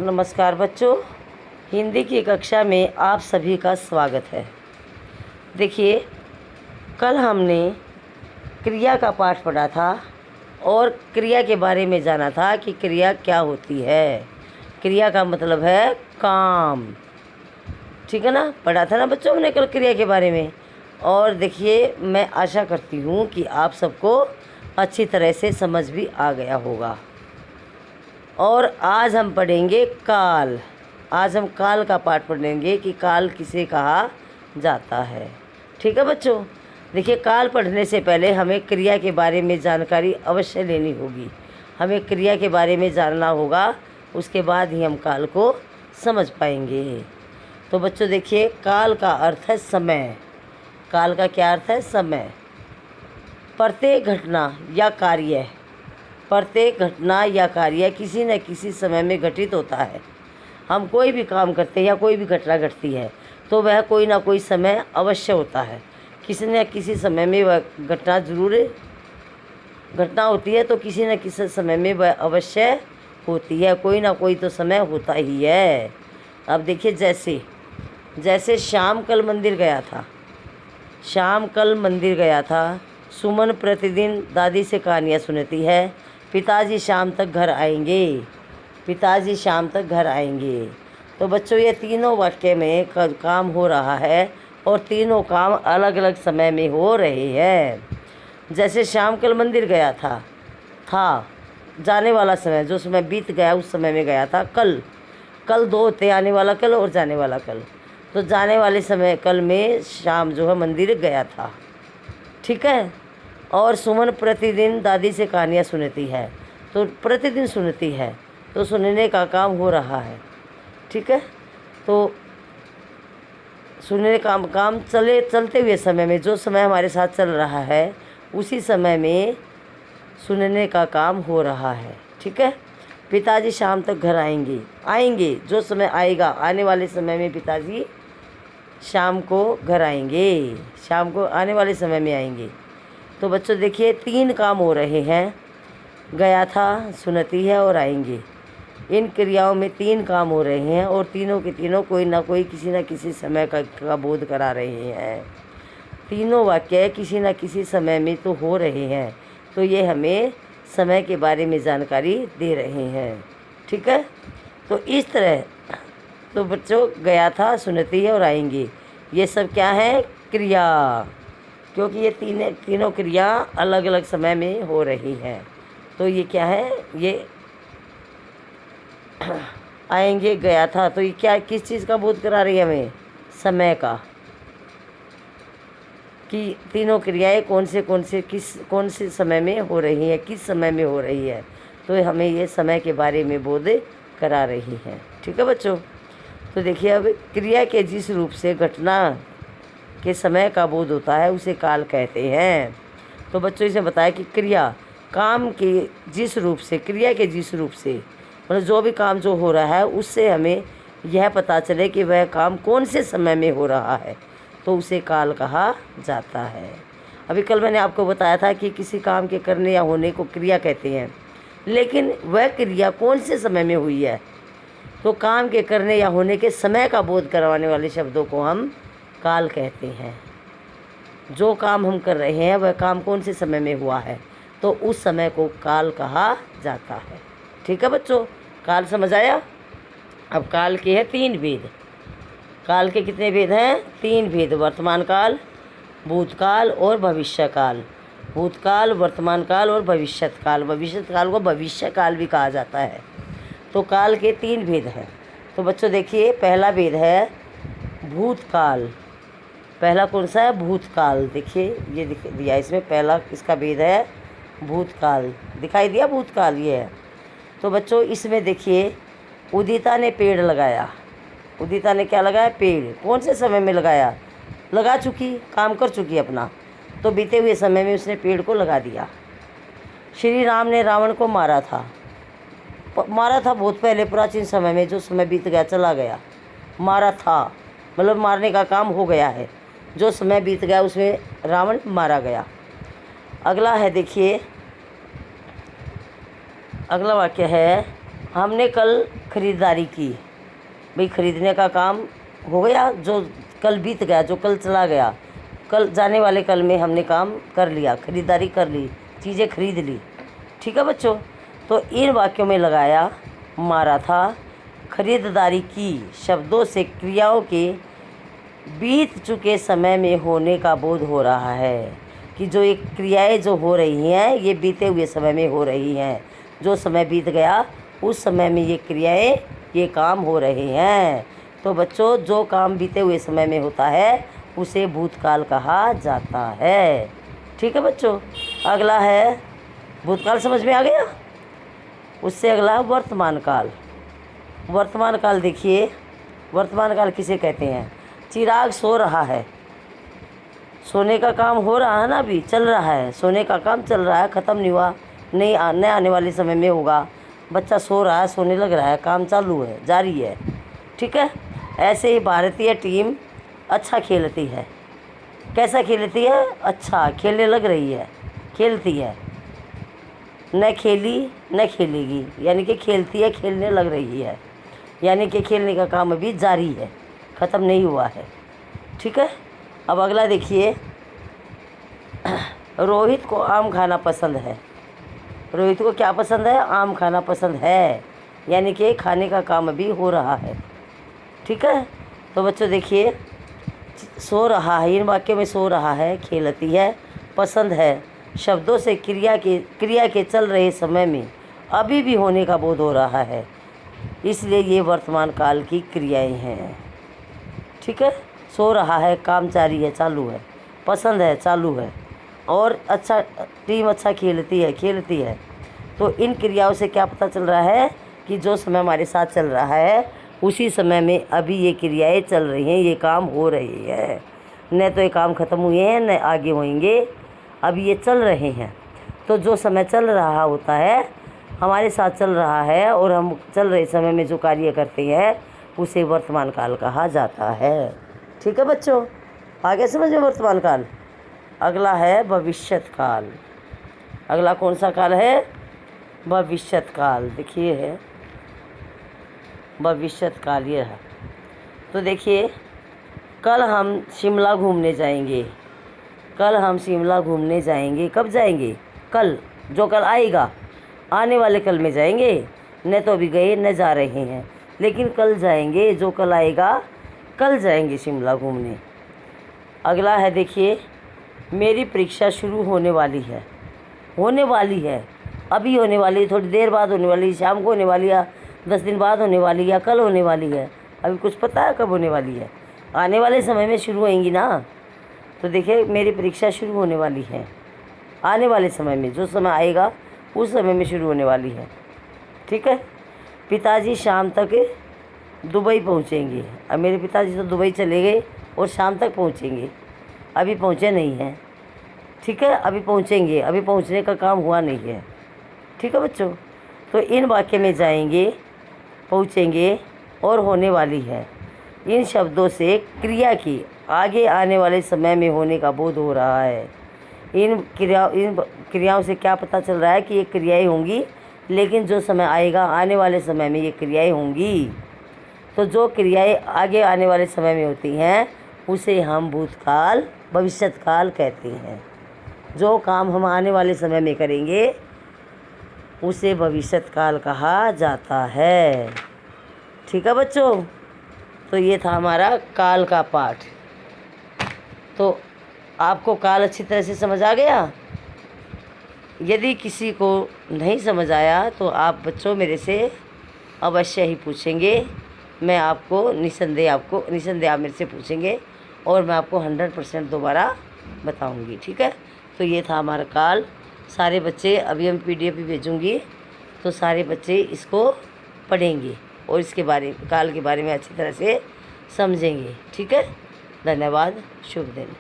नमस्कार बच्चों, हिंदी की कक्षा में आप सभी का स्वागत है। देखिए, कल हमने क्रिया का पाठ पढ़ा था और क्रिया के बारे में जाना था कि क्रिया क्या होती है। क्रिया का मतलब है काम, ठीक है ना। पढ़ा था ना बच्चों हमने कल क्रिया के बारे में। और देखिए, मैं आशा करती हूँ कि आप सबको अच्छी तरह से समझ भी आ गया होगा। और आज हम पढ़ेंगे काल। आज हम काल का पाठ पढ़ेंगे कि काल किसे कहा जाता है। ठीक है बच्चों। देखिए, काल पढ़ने से पहले हमें क्रिया के बारे में जानकारी अवश्य लेनी होगी। हमें क्रिया के बारे में जानना होगा, उसके बाद ही हम काल को समझ पाएंगे। तो बच्चों देखिए, काल का अर्थ है समय। काल का क्या अर्थ है? समय। प्रत्येक घटना या कार्य, प्रत्येक घटना या कार्य किसी न किसी समय में घटित होता है। हम कोई भी काम करते हैं या कोई भी घटना घटती है तो वह कोई ना कोई समय अवश्य होता है। किसी न किसी समय में वह घटना जरूर घटना होती है, तो किसी न किसी समय में वह अवश्य होती है। कोई ना कोई तो समय होता ही है। अब देखिए, जैसे शाम कल मंदिर गया था। शाम कल मंदिर गया था। सुमन प्रतिदिन दादी से कहानियाँ सुनती है। पिताजी शाम तक घर आएंगे। पिताजी शाम तक घर आएंगे। तो बच्चों, ये तीनों वाक्य में काम हो रहा है और तीनों काम अलग अलग समय में हो रहे हैं। जैसे शाम कल मंदिर गया था जाने वाला समय, जो समय बीत गया उस समय में गया था। कल दो होते, आने वाला कल और जाने वाला कल। तो जाने वाले समय कल में शाम जो है मंदिर गया था, ठीक है। और सुमन प्रतिदिन दादी से कहानियाँ सुनती है। तो प्रतिदिन सुनती है तो सुनने का काम हो रहा है, ठीक है। तो सुनने का काम चलते हुए समय में, जो समय हमारे साथ चल रहा है उसी समय में सुनने का काम हो रहा है, ठीक है। पिताजी शाम तक घर आएंगे, जो समय आएगा, आने वाले समय में पिताजी शाम को घर आएंगे, शाम को आने वाले समय में आएंगे। तो बच्चों देखिए, तीन काम हो रहे हैं। गया था, सुनती है और आएंगे। इन क्रियाओं में तीन काम हो रहे हैं और तीनों के तीनों कोई ना कोई किसी न किसी समय का बोध करा रहे हैं। तीनों वाक्य किसी न किसी समय में तो हो रहे हैं, तो ये हमें समय के बारे में जानकारी दे रहे हैं, ठीक है। तो इस तरह तो बच्चों, गया था, सुनती है और आएंगे, ये सब क्या है? क्रिया। क्योंकि ये तीनों क्रिया अलग अलग समय में हो रही हैं। तो ये क्या है? ये आएंगे, गया था, तो ये क्या, किस चीज़ का बोध करा रही है हमें? समय का। कि तीनों क्रियाएं कौन से समय में हो रही हैं, किस समय में हो रही है। तो हमें ये समय के बारे में बोध करा रही हैं, ठीक है बच्चों। तो देखिए, अब क्रिया के जिस रूप से घटना के समय का बोध होता है उसे काल कहते हैं। तो बच्चों, इसे बताया कि क्रिया के जिस रूप से मतलब जो भी काम जो हो रहा है उससे हमें यह पता चले कि वह काम कौन से समय में हो रहा है, तो उसे काल कहा जाता है। अभी कल मैंने आपको बताया था कि किसी काम के करने या होने को क्रिया कहते हैं, लेकिन वह क्रिया कौन से समय में हुई है, तो काम के करने या होने के समय का बोध करवाने वाले शब्दों को हम काल कहते हैं। जो काम हम कर रहे हैं वह काम कौन से समय में हुआ है, तो उस समय को काल कहा जाता है, ठीक है बच्चों। काल समझ आया? अब काल के हैं तीन भेद। काल के कितने भेद हैं? तीन भेद। वर्तमान काल, भूतकाल और भविष्य काल। भूतकाल, वर्तमान काल और भविष्यत काल। भविष्यत काल को भविष्य काल भी कहा जाता है। तो काल के तीन भेद हैं। तो बच्चों देखिए, पहला भेद है भूतकाल। पहला कौन सा है? भूतकाल। देखिए, ये दिया इसमें, पहला इसका भेद है भूतकाल। दिखाई दिया भूतकाल, ये है। तो बच्चों, इसमें देखिए, उदिता ने पेड़ लगाया। उदिता ने क्या लगाया? पेड़। कौन से समय में लगाया? लगा चुकी, काम कर चुकी अपना, तो बीते हुए समय में उसने पेड़ को लगा दिया। श्री राम ने रावण को मारा था बहुत पहले, प्राचीन समय में, जो समय बीत गया, चला गया। मारा था मतलब मारने का काम हो गया है, जो समय बीत गया उसमें रावण मारा गया। अगला है, देखिए, अगला वाक्य है, हमने कल खरीदारी की। भाई खरीदने का काम हो गया, जो कल बीत गया, जो कल चला गया, कल जाने वाले कल में हमने काम कर लिया, खरीदारी कर ली, चीज़ें खरीद ली। ठीक है बच्चों, तो इन वाक्यों में लगाया मारा था। खरीदारी की शब्दों से क्रियाओं के बीत चुके समय में होने का बोध हो रहा है कि जो ये क्रियाएं जो हो रही हैं ये बीते हुए समय में हो रही हैं। जो समय बीत गया उस समय में ये क्रियाएं, ये काम हो रहे हैं। तो बच्चों, जो काम बीते हुए समय में होता है उसे भूतकाल कहा जाता है। ठीक है बच्चों, अगला है भूतकाल, समझ में आ गया। उससे अगला वर्तमान काल। वर्तमान काल देखिए, वर्तमान काल किसे कहते हैं। चिराग सो रहा है, सोने का काम हो रहा है ना, अभी चल रहा है, सोने का काम चल रहा है, ख़त्म नहीं हुआ, नहीं आने वाले समय में होगा। बच्चा सो रहा है, सोने लग रहा है, काम चालू है, जारी है। ठीक है, ऐसे ही भारतीय टीम अच्छा खेलती है। कैसा खेलती है? अच्छा, खेलने लग रही है, खेलती है, न खेली न खेलेगी, यानी कि खेलती है, खेलने लग रही है, यानी कि खेलने का काम अभी जारी है, ख़त्म नहीं हुआ है। ठीक है, अब अगला देखिए, रोहित को आम खाना पसंद है। रोहित को क्या पसंद है? आम खाना पसंद है, यानी कि खाने का काम अभी हो रहा है। ठीक है, तो बच्चों देखिए, सो रहा है, इन वाक्यों में सो रहा है, खेलती है, पसंद है शब्दों से क्रिया के चल रहे समय में अभी भी होने का बोध हो रहा है, इसलिए ये वर्तमान काल की क्रियाएं हैं। ठीक है, सो रहा है, काम जारी है, चालू है, पसंद है, चालू है, और अच्छा, टीम अच्छा खेलती है। तो इन क्रियाओं से क्या पता चल रहा है कि जो समय हमारे साथ चल रहा है उसी समय में अभी ये क्रियाएं चल रही हैं, ये काम हो रही है। न तो ये काम ख़त्म हुए हैं न आगे होंगे, अभी ये चल रहे हैं। तो जो समय चल रहा होता है, हमारे साथ चल रहा है, और हम चल रहे समय में जो कार्य करते हैं उसे वर्तमान काल कहा जाता है। ठीक है बच्चों, आगे समझ में वर्तमान काल। अगला है भविष्यत काल। अगला कौन सा काल है? भविष्यत काल। देखिए है भविष्यत काल, ये है। तो देखिए, कल हम शिमला घूमने जाएंगे। कल हम शिमला घूमने जाएंगे। कब जाएंगे? कल, जो कल आएगा, आने वाले कल में जाएंगे। न तो अभी गए न जा रहे हैं, लेकिन कल जाएंगे, जो कल आएगा, कल जाएंगे शिमला घूमने। अगला है देखिए, मेरी परीक्षा शुरू होने वाली है। होने वाली है, अभी होने वाली है, थोड़ी देर बाद होने वाली है, शाम को होने वाली है, 10 दिन बाद होने वाली है, या कल होने वाली है। अभी कुछ पता है कब होने वाली है? आने वाले समय में शुरू होएंगी ना। तो देखिए, मेरी परीक्षा शुरू होने वाली है, आने वाले समय में, जो समय आएगा उस समय में शुरू होने वाली है। ठीक है, पिताजी शाम तक दुबई पहुंचेंगे। अब मेरे पिताजी तो दुबई चले गए और शाम तक पहुंचेंगे, अभी पहुंचे नहीं हैं। ठीक है, अभी पहुंचेंगे, अभी पहुंचने का काम हुआ नहीं है। ठीक है बच्चों, तो इन वाक्य में जाएंगे, पहुंचेंगे और होने वाली है, इन शब्दों से क्रिया की आगे आने वाले समय में होने का बोध हो रहा है। इन क्रियाओं से क्या पता चल रहा है कि ये क्रियाएं होंगी, लेकिन जो समय आएगा, आने वाले समय में ये क्रियाएं होंगी। तो जो क्रियाएं आगे आने वाले समय में होती हैं उसे हम भूतकाल, भविष्यत काल कहते हैं। जो काम हम आने वाले समय में करेंगे उसे भविष्यत काल कहा जाता है। ठीक है बच्चों, तो ये था हमारा काल का पाठ। तो आपको काल अच्छी तरह से समझ आ गया? यदि किसी को नहीं समझ आया तो आप बच्चों मेरे से अवश्य ही पूछेंगे। मैं आपको निसंदेह आप मेरे से पूछेंगे और मैं आपको 100% दोबारा बताऊंगी। ठीक है, तो ये था हमारा काल। सारे बच्चे, अभी हम PDF भी भेजूँगी, तो सारे बच्चे इसको पढ़ेंगे और इसके काल के बारे में अच्छी तरह से समझेंगे। ठीक है, धन्यवाद, शुभ दिन।